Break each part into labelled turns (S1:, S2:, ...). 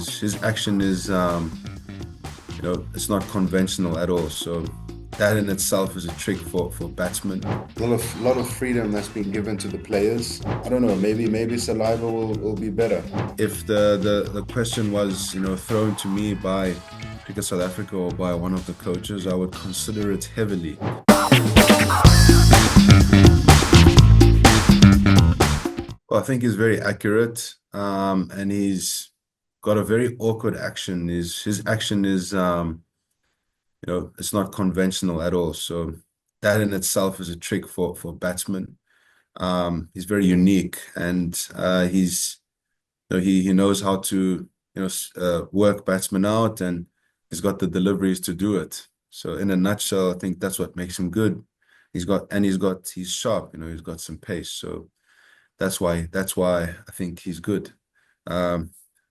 S1: his action is it's not conventional at all. So that in itself is a trick for batsmen. A lot of freedom that's been given to the players. I don't know, maybe Saliva will be better. If the question was, thrown to me by Cricket South Africa or by one of the coaches, I would consider it heavily. Well, I think he's very accurate, and he's got a very awkward action. His action is it's not conventional at all. So that in itself is a trick for batsmen. He's very unique, and he knows how to work batsmen out, and he's got the deliveries to do it. So in a nutshell, I think that's what makes him good. He's sharp. He's got some pace. So that's why I think he's good. Um,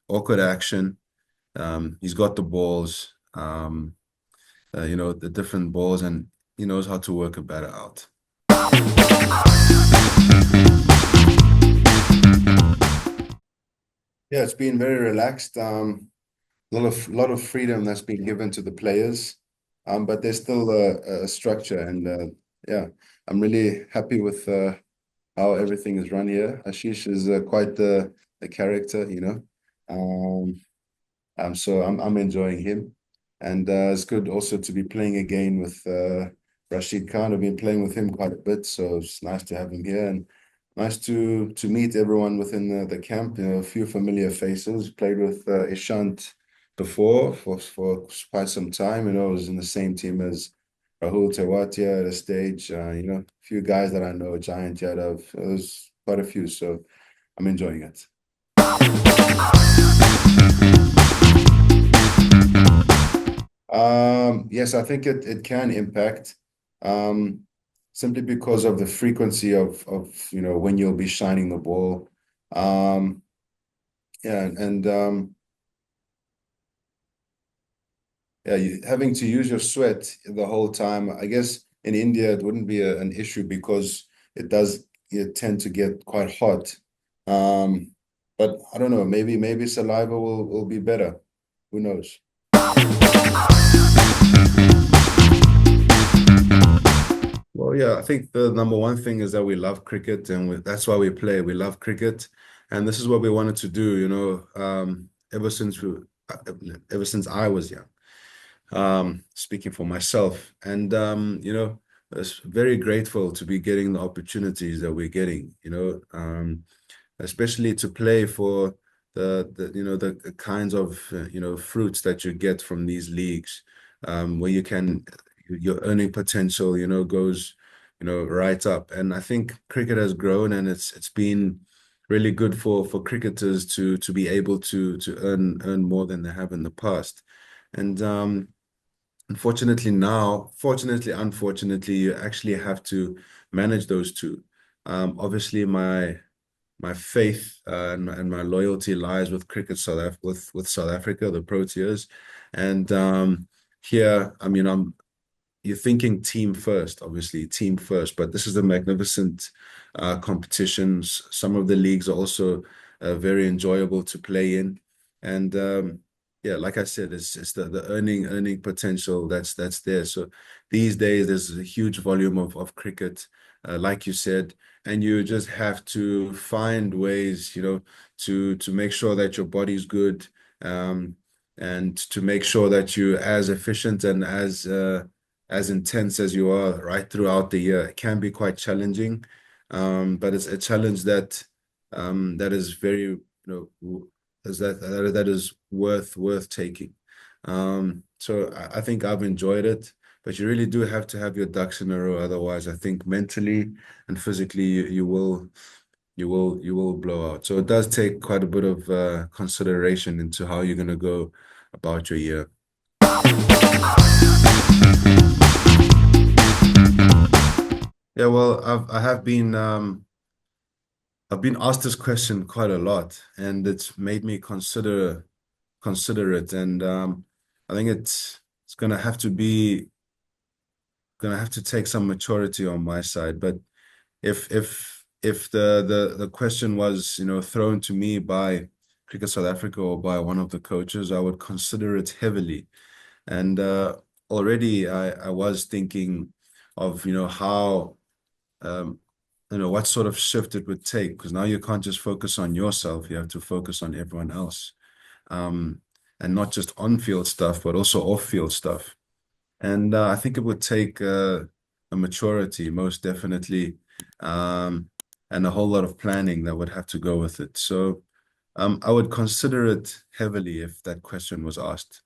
S1: Awkward action. He's got the balls. The different balls, and he knows how to work a batter out. Yeah, it's been very relaxed. A lot of freedom that's been given to the players, but there's still a structure, and yeah, I'm really happy with how everything is run here. Ashish is quite the character. So I'm enjoying him, and it's good also to be playing again with Rashid Khan. I've been playing with him quite a bit, so it's nice to have him here, and nice to meet everyone within the camp. A few familiar faces. Played with Ishant before for quite some time. I was in the same team as Rahul Tewatia at a stage. A few guys that I know, Giant Yadav. There's quite a few, so I'm enjoying it. Yes, I think it can impact, simply because of the frequency of when you'll be shining the ball. Yeah, and yeah, having to use your sweat the whole time. I guess in India it wouldn't be an issue because it does tend to get quite hot. But I don't know, maybe Saliva will be better. Who knows? Well, yeah, I think the number one thing is that we love cricket, and that's why we play. We love cricket, and this is what we wanted to do, ever since I was young. Speaking for myself, and I was very grateful to be getting the opportunities that we're getting. Especially to play for the kinds of fruits that you get from these leagues, where your earning potential goes right up. And I think cricket has grown, and it's been really good for cricketers to be able to earn more than they have in the past. And unfortunately, you actually have to manage those two. Obviously, my faith and my loyalty lies with Cricket South with South Africa, the Proteas, and here, I mean, you're thinking team first, obviously team first, but this is a magnificent competitions. Some of the leagues are also very enjoyable to play in, and yeah, like I said, it's the earning potential that's there. So these days, there's a huge volume of cricket, like you said, and you just have to find ways, to make sure that your body's good, and to make sure that you're as efficient and as intense as you are right throughout the year. It can be quite challenging, but it's a challenge that is very, that is worth taking. So I think I've enjoyed it, but you really do have to have your ducks in a row. Otherwise, I think mentally and physically you will blow out. So it does take quite a bit of consideration into how you're going to go about your year. Yeah, well, I've been asked this question quite a lot, and it's made me consider it, and I think it's gonna have to take some maturity on my side. But if the question was thrown to me by Cricket South Africa or by one of the coaches, I would consider it heavily. And already I was thinking of, how, um, what sort of shift it would take, because now you can't just focus on yourself, you have to focus on everyone else. Um, and not just on-field stuff, but also off-field stuff. And I think it would take a maturity, most definitely, um, and a whole lot of planning that would have to go with it. So I would consider it heavily if that question was asked.